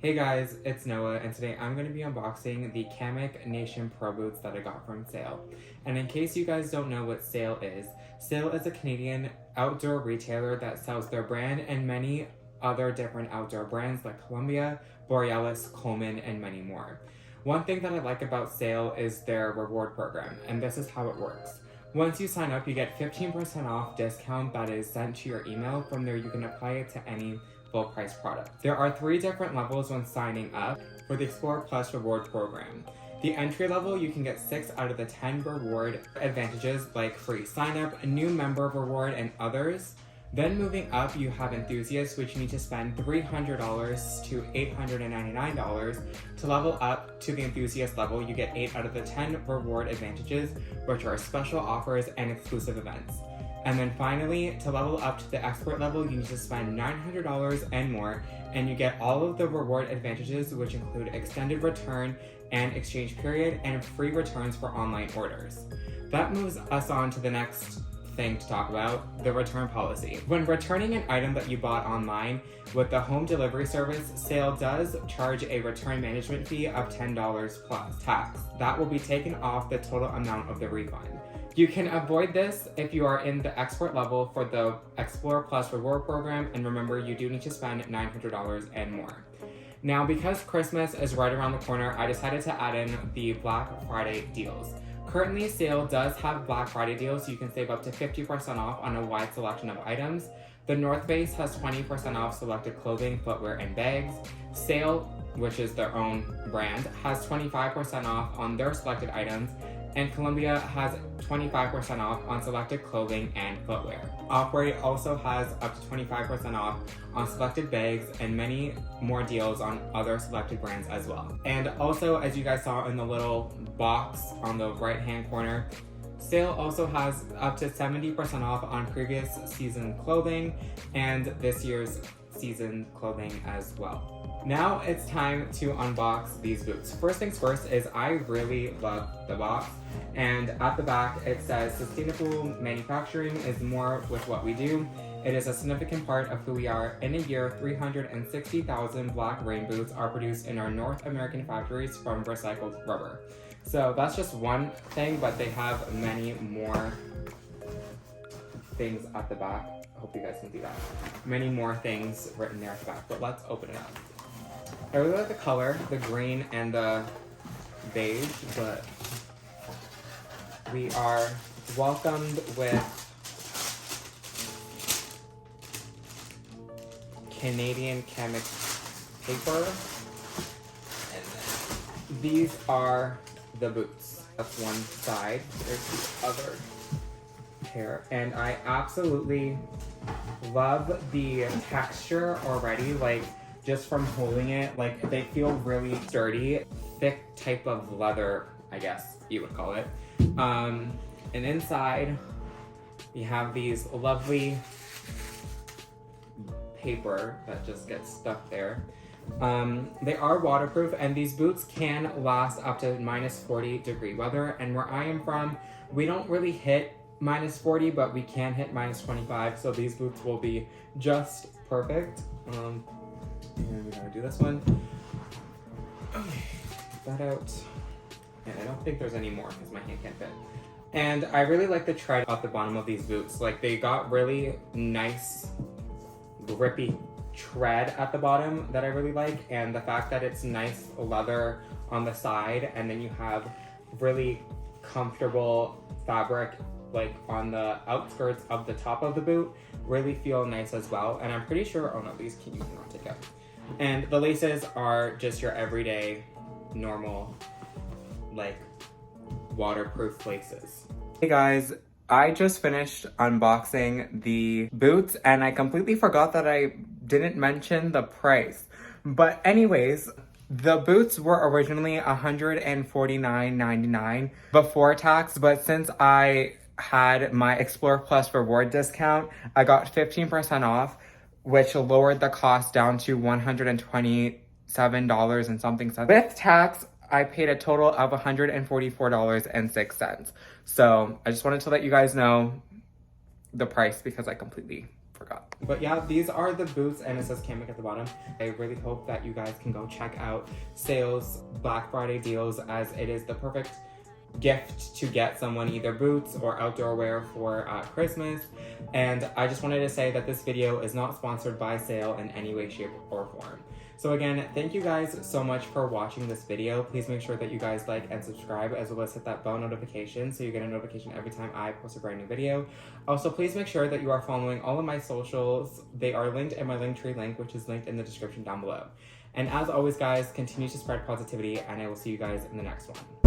Hey guys, it's Noah, and today I'm going to be unboxing the Kamik Nation Pro boots that I got from Sale. And in case you guys don't know what Sale is a Canadian outdoor retailer that sells their brand and many other different outdoor brands like Columbia, Borealis, Coleman, and many more. One thing that I like about Sale is their reward program, and this is how it works. Once you sign up, you get 15% off discount that is sent to your email. From there, you can apply it to any full price product. There are 3 different levels when signing up for the Explore Plus reward program. The entry level, you can get 6 out of the 10 reward advantages like free sign up, a new member reward, and others. Then moving up, you have Enthusiast, which you need to spend $300 to $899. To level up to the Enthusiast level, you get 8 out of the 10 reward advantages, which are special offers and exclusive events. And then finally, to level up to the Expert level, you need to spend $900 and more, and you get all of the reward advantages, which include extended return and exchange period, and free returns for online orders. That moves us on to the next thing to talk about, the return policy. When returning an item that you bought online with the home delivery service, Sale does charge a return management fee of $10 plus tax. That will be taken off the total amount of the refund. You can avoid this if you are in the expert level for the Explore Plus reward program, and remember, you do need to spend $900 and more. Now, because Christmas is right around the corner, I decided to add in the Black Friday deals. Currently, Sale does have Black Friday deals, so you can save up to 50% off on a wide selection of items. The North Face has 20% off selected clothing, footwear, and bags. Sale, which is their own brand, has 25% off on their selected items, and Columbia has 25% off on selected clothing and footwear. Operate also has up to 25% off on selected bags and many more deals on other selected brands as well. And also, as you guys saw in the little box on the right-hand corner, Sale also has up to 70% off on previous season clothing and this year's season clothing as well. Now it's time to unbox these boots. First things first is I really love the box, and at the back it says sustainable manufacturing is more with what we do. It is a significant part of who we are. In a year, 360,000 black rain boots are produced in our North American factories from recycled rubber. So that's just one thing, but they have many more things at the back. I hope you guys can see that. Many more things written there at the back, but let's open it up. I really like the color, the green and the beige, but we are welcomed with Canadian Kamik paper. And then these are the boots. That's one side. There's the other pair. And I absolutely love the texture already. Like, just from holding it, like, they feel really sturdy, thick type of leather, I guess you would call it. And inside, we have these lovely paper that just gets stuck there. They are waterproof, and these boots can last up to -40-degree weather. And where I am from, we don't really hit -40, but we can hit -25, so these boots will be just perfect. And we gotta do this one. Okay, get that out. And I don't think there's any more because my hand can't fit. And I really like the tread at the bottom of these boots. Like, they got really nice, grippy tread at the bottom that I really like. And the fact that it's nice leather on the side, and then you have really comfortable fabric like on the outskirts of the top of the boot, really feel nice as well. And I'm pretty sure, oh no, these you cannot take out. And the laces are just your everyday, normal, like, waterproof laces. Hey guys, I just finished unboxing the boots, and I completely forgot that I didn't mention the price. But anyways, the boots were originally $149.99 before tax, but since I had my Explore Plus reward discount, I got 15% off, which lowered the cost down to $127 and something cents. With tax, I paid a total of $144.06. So I just wanted to let you guys know the price because I completely forgot. But yeah, these are the boots, and it says Kamik at the bottom. I really hope that you guys can go check out Sale's Black Friday deals, as it is the perfect gift to get someone either boots or outdoor wear for Christmas. And I just wanted to say that this video is not sponsored by Sale in any way, shape, or form. So again, thank you guys so much for watching this video. Please make sure that you guys like and subscribe, as well as hit that bell notification so you get a notification every time I post a brand new video. Also, please make sure that you are following all of my socials. They are linked in my Linktree link, which is linked in the description down below. And as always, guys, continue to spread positivity, and I will see you guys in the next one.